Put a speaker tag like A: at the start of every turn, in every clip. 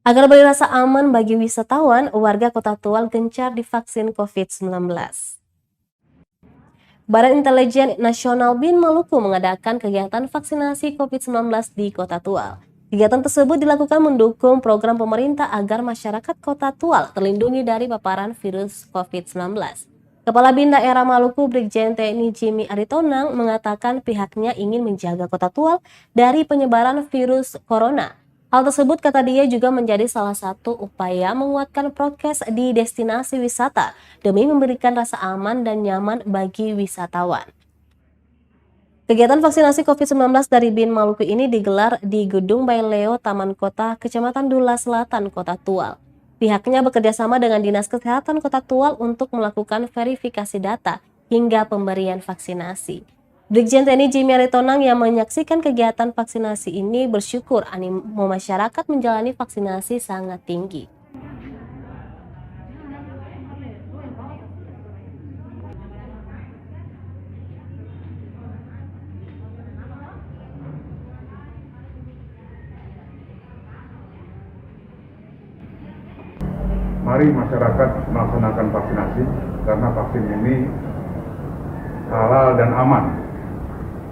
A: Agar beri rasa aman bagi wisatawan, warga Kota Tual gencar divaksin COVID-19. Badan Intelijen Nasional BIN Maluku mengadakan kegiatan vaksinasi COVID-19 di Kota Tual. Kegiatan tersebut dilakukan mendukung program pemerintah agar masyarakat Kota Tual terlindungi dari paparan virus COVID-19. Kepala BIN Daerah Maluku Brigjen TNI Jimmy Aritonang mengatakan pihaknya ingin menjaga Kota Tual dari penyebaran virus corona. Hal tersebut, kata dia, juga menjadi salah satu upaya menguatkan prokes di destinasi wisata demi memberikan rasa aman dan nyaman bagi wisatawan. Kegiatan vaksinasi COVID-19 dari BIN Maluku ini digelar di Gedung Baileo Taman Kota, Kecamatan Dula Selatan, Kota Tual. Pihaknya bekerjasama dengan Dinas Kesehatan Kota Tual untuk melakukan verifikasi data hingga pemberian vaksinasi. Brigjen TNI Jimmy Aritonang yang menyaksikan kegiatan vaksinasi ini bersyukur animo masyarakat menjalani vaksinasi sangat tinggi.
B: Mari masyarakat melaksanakan vaksinasi karena vaksin ini halal dan aman,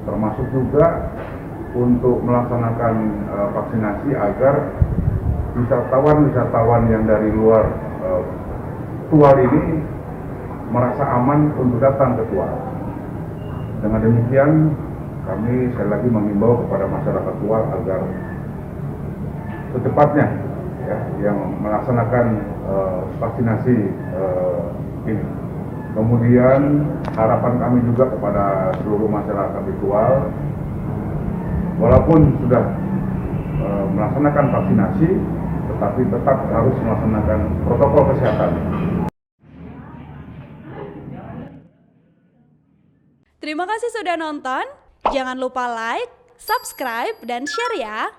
B: termasuk juga untuk melaksanakan vaksinasi agar wisatawan yang dari luar Tual ini merasa aman untuk datang ke Tual. Dengan demikian, kami sekali lagi mengimbau kepada masyarakat Tual agar secepatnya yang melaksanakan vaksinasi ini. Kemudian harapan kami juga kepada seluruh masyarakat di Tual, walaupun sudah melaksanakan vaksinasi, tetapi tetap harus melaksanakan protokol kesehatan.
C: Terima kasih sudah nonton. Jangan lupa like, subscribe, dan share ya.